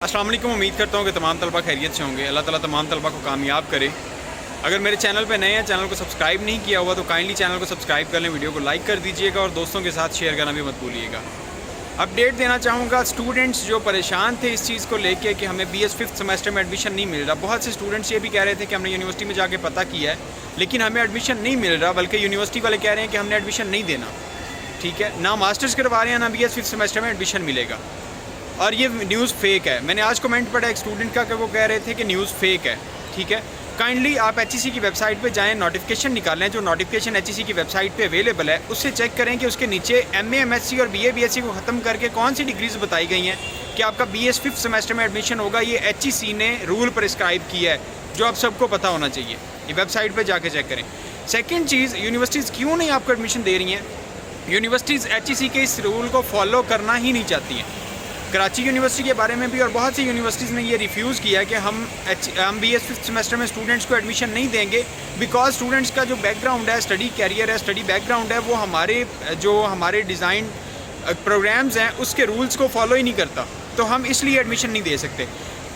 अस्सलाम वालेकुम। उम्मीद करता हूँ कि तमाम तलबा खैरियत से होंगे। अल्लाह ताला तमाम तलबा को कामयाब करे। अगर मेरे चैनल पे नए हैं, चैनल को सब्सक्राइब नहीं किया हुआ तो काइंडली चैनल को सब्सक्राइब कर लें, वीडियो को लाइक कर दीजिएगा और दोस्तों के साथ शेयर करना भी मत भूलिएगा। अपडेट देना चाहूँगा स्टूडेंट्स जो परेशान थे इस चीज़ को लेके कि हमें BS 5th सेमेस्टर में एडमिशन नहीं मिल रहा। बहुत से स्टूडेंट्स ये भी कह रहे थे कि हमने यूनिवर्सिटी में जाके पता किया है लेकिन हमें एडमिशन नहीं मिल रहा, बल्कि यूनिवर्सिटी वाले कह रहे हैं कि हमने एडमिशन नहीं देना। ठीक है, ना मास्टर्स करवा रहे हैं ना BS 5th सेमेस्टर में एडमिशन मिलेगा। और ये न्यूज़ फेक है। मैंने आज कमेंट पढ़ा एक स्टूडेंट का कि वो कह रहे थे कि न्यूज़ फेक है। ठीक है, काइंडली आप HEC की वेबसाइट पे जाएं, नोटिफिकेशन निकालें। जो नोटिफिकेशन HEC की वेबसाइट पे अवेलेबल है उससे चेक करें कि उसके नीचे MA MSc और BA BSc को ख़त्म करके कौन सी डिग्रीज बताई गई हैं कि आपका BS 5th सेमेस्टर में एडमिशन होगा। ये HEC ने रूल प्रिस्क्राइब किया है जो आप सबको पता होना चाहिए। ये वेबसाइट पर जाके चेक करें। सेकेंड चीज़, यूनिवर्सिटीज़ क्यों नहीं आपको एडमिशन दे रही हैं? यूनिवर्सिटीज़ HEC के इस रूल को फॉलो करना ही नहीं चाहती हैं। कराची यूनिवर्सिटी के बारे में भी और बहुत सी यूनिवर्सिटीज़ ने ये रिफ्यूज़ किया कि हम BS 5th सेमेस्टर में स्टूडेंट्स को एडमिशन नहीं देंगे बिकॉज स्टूडेंट्स का जो बैकग्राउंड है, स्टडी कैरियर है, स्टडी बैकग्राउंड है, वो हमारे डिज़ाइन प्रोग्राम्स हैं उसके रूल्स को फॉलो ही नहीं करता, तो हम इसलिए एडमिशन नहीं दे सकते।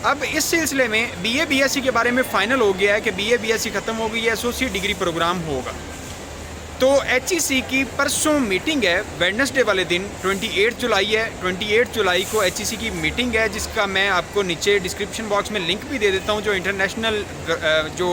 अब इस सिलसिले में BA BSc के बारे में फ़ाइनल हो गया है कि BA BSc ख़त्म हो गई है, एसोसिएट डिग्री प्रोग्राम होगा। तो HEC की परसों मीटिंग है, वेडनेसडे वाले दिन 28 जुलाई है। 28 जुलाई को HEC की मीटिंग है जिसका मैं आपको नीचे डिस्क्रिप्शन बॉक्स में लिंक भी दे देता हूं। जो इंटरनेशनल जो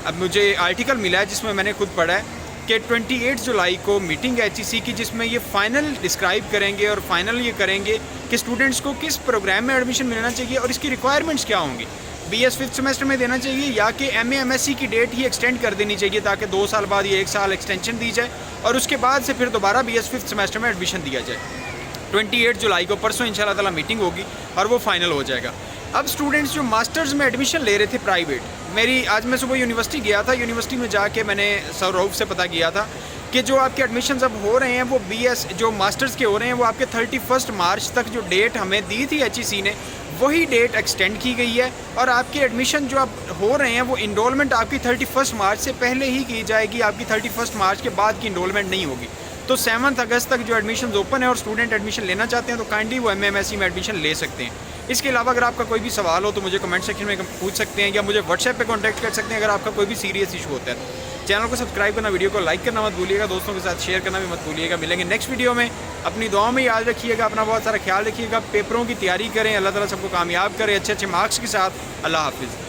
अब मुझे आर्टिकल मिला है जिसमें मैंने खुद पढ़ा है कि 28 जुलाई को मीटिंग है HEC की, जिसमें ये फ़ाइनल डिस्क्राइब करेंगे और फाइनल ये करेंगे कि स्टूडेंट्स को किस प्रोग्राम में एडमिशन मिलना चाहिए और इसकी रिक्वायरमेंट्स क्या होंगी। BS 5th सेमेस्टर में देना चाहिए या कि MA MSc की डेट ही एक्सटेंड कर देनी चाहिए ताकि 2 साल बाद ये 1 साल एक्सटेंशन दी जाए और उसके बाद से फिर दोबारा BS 5th सेमेस्टर में एडमिशन दिया जाए। 28 जुलाई को परसों इंशाल्लाह ताला मीटिंग होगी और वो फाइनल हो जाएगा। अब स्टूडेंट्स जो मास्टर्स में एडमिशन ले रहे थे प्राइवेट, आज मैं सुबह यूनिवर्सिटी गया था। यूनिवर्सिटी में जाके मैंने सर रऊफ से पता किया था कि जो आपके एडमिशन अब हो रहे हैं वो BS जो मास्टर्स के हो रहे हैं वो आपके 31 मार्च तक जो डेट हमें दी थी HEC ने वही डेट एक्सटेंड की गई है और आपके एडमिशन जो अब हो रहे हैं वो इनरोलमेंट आपकी 31 मार्च से पहले ही की जाएगी। आपकी 31 मार्च के बाद की इनरोलमेंट नहीं होगी। तो 7 अगस्त तक जो एडमिशन ओपन है और स्टूडेंट एडमिशन लेना चाहते हैं तो काइंडली वो MA MSc में एडमिशन ले सकते हैं। इसके अलावा अगर आपका कोई भी सवाल हो तो मुझे कमेंट सेक्शन में पूछ सकते हैं या मुझे व्हाट्सएप पे कांटेक्ट कर सकते हैं अगर आपका कोई भी सीरियस इशू होता है। चैनल को सब्सक्राइब करना, वीडियो को लाइक करना मत भूलिएगा, दोस्तों के साथ शेयर करना भी मत भूलिएगा। मिलेंगे नेक्स्ट वीडियो में। अपनी दुआओं में याद रखिएगा, अपना बहुत सारा ख्याल रखिएगा, पेपरों की तैयारी करें, अल्लाह ताला सबको कामयाब करे अच्छे अच्छे मार्क्स के साथ। अल्लाह हाफिज़।